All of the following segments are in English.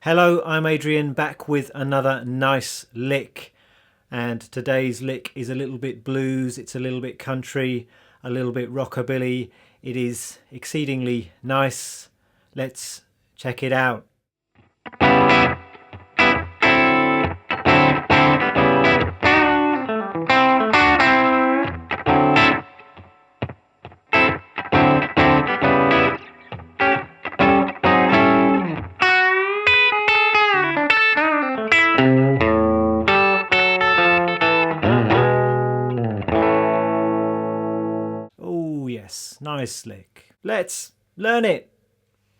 Hello, I'm Adrian, back with another nice lick, and today's lick is a little bit blues, it's a little bit country, a little bit rockabilly. It is exceedingly nice. Let's check it out. Oh yes, nice lick. Let's learn it.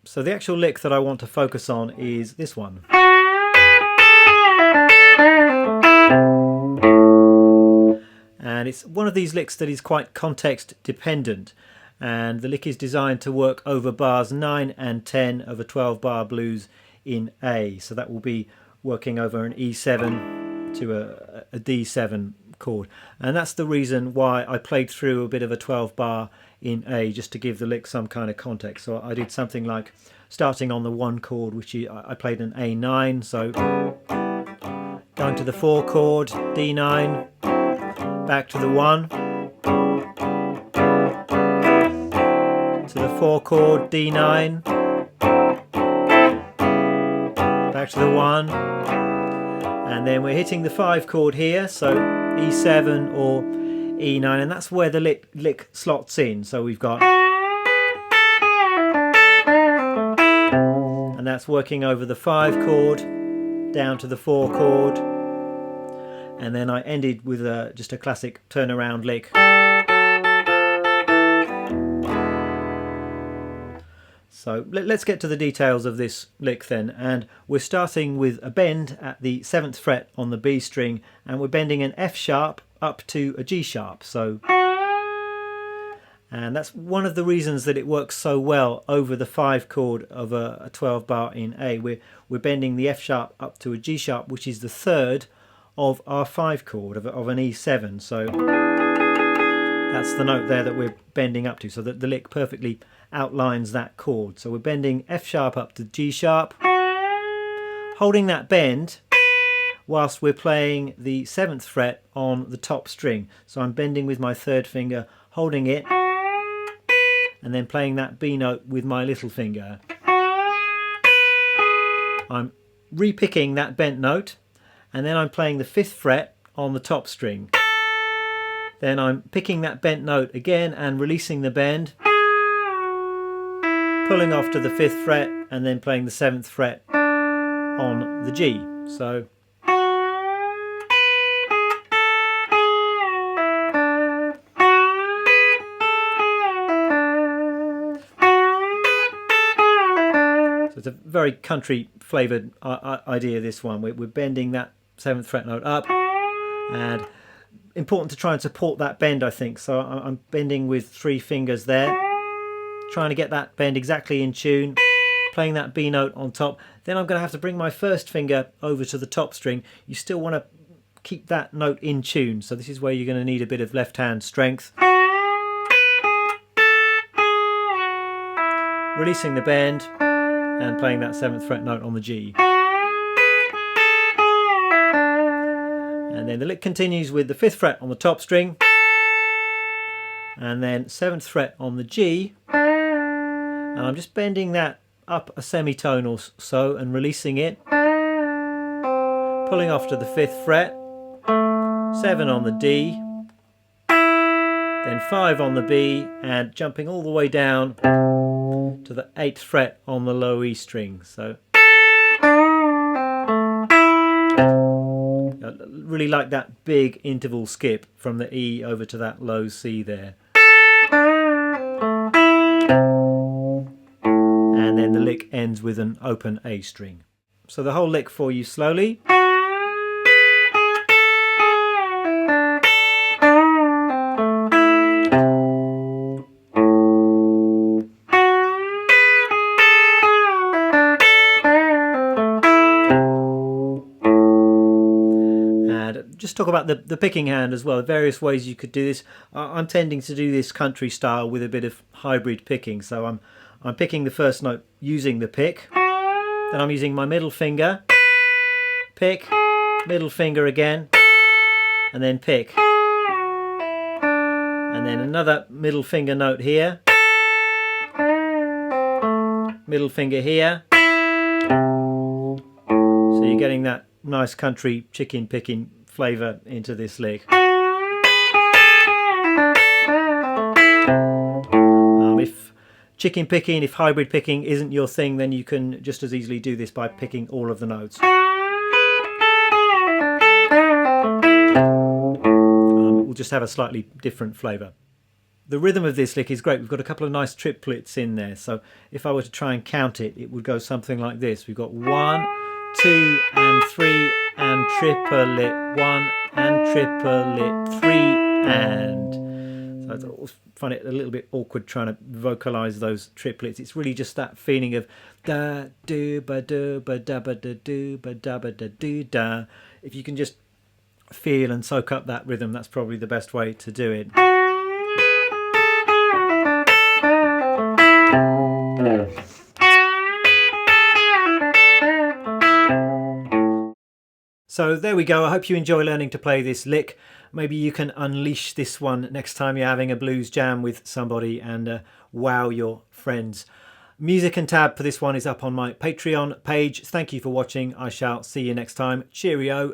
So the actual lick that I want to focus on is this one. And it's one of these licks that is quite context dependent, and the lick is designed to work over bars 9 and 10 of a 12 bar blues in A. So that will be working over an E7 to a D7 chord, and that's the reason why I played through a bit of a 12 bar in A, just to give the lick some kind of context. So I did something like starting on the 1 chord, which I played an A9, so going to the 4 chord, D9, back to the 1, to the 4 chord, D9, back to the 1, and then we're hitting the 5 chord here, so E7 or E9, and that's where the lick slots in. So we've got, and that's working over the 5 chord down to the 4 chord, and then I ended with just a classic turnaround lick. So let's get to the details of this lick then, and we're starting with a bend at the 7th fret on the B string, and we're bending an F sharp up to a G sharp. And that's one of the reasons that it works so well over the 5 chord of a 12 bar in A. We're bending the F sharp up to a G sharp, which is the 3rd of our 5 chord of an E7. So that's the note there that we're bending up to, so that the lick perfectly outlines that chord. So we're bending F sharp up to G sharp, holding that bend whilst we're playing the 7th fret on the top string. So I'm bending with my 3rd finger, holding it, and then playing that B note with my little finger. I'm re-picking that bent note, and then I'm playing the 5th fret on the top string. Then I'm picking that bent note again and releasing the bend, pulling off to the 5th fret, and then playing the 7th fret on the G. So it's a very country flavoured idea, this one. We're bending that 7th fret note up, and important to try and support that bend, I think. So I'm bending with 3 fingers there, trying to get that bend exactly in tune, playing that B note on top. Then I'm going to have to bring my 1st finger over to the top string. You still want to keep that note in tune, so this is where you're going to need a bit of left hand strength. Releasing the bend and playing that 7th fret note on the G. And then the lick continues with the 5th fret on the top string, and then 7th fret on the G, and I'm just bending that up a semitone or so and releasing it, pulling off to the 5th fret, 7 on the D, then 5 on the B, and jumping all the way down to the 8th fret on the low E string. So I really like that big interval skip from the E over to that low C there. And then the lick ends with an open A string. So the whole lick for you slowly. Just talk about the picking hand as well, various ways you could do this. I'm tending to do this country style with a bit of hybrid picking, so I'm picking the first note using the pick, Then I'm using my middle finger, pick, middle finger again, and then pick. And then another middle finger note here, middle finger here. So you're getting that nice country chicken picking flavour into this lick. If chicken picking, if hybrid picking isn't your thing, then you can just as easily do this by picking all of the notes. It will just have a slightly different flavour. The rhythm of this lick is great. We've got a couple of nice triplets in there. So if I were to try and count it, it would go something like this. We've got 1, 2 and 3 and triplet, 1 and triplet, 3 and. So I always find it a little bit awkward trying to vocalise those triplets. It's really just that feeling of da do ba do ba da ba da do ba da ba da do da. If you can just feel and soak up that rhythm, that's probably the best way to do it. So there we go. I hope you enjoy learning to play this lick. Maybe you can unleash this one next time you're having a blues jam with somebody and wow your friends. Music and tab for this one is up on my Patreon page. Thank you for watching. I shall see you next time. Cheerio.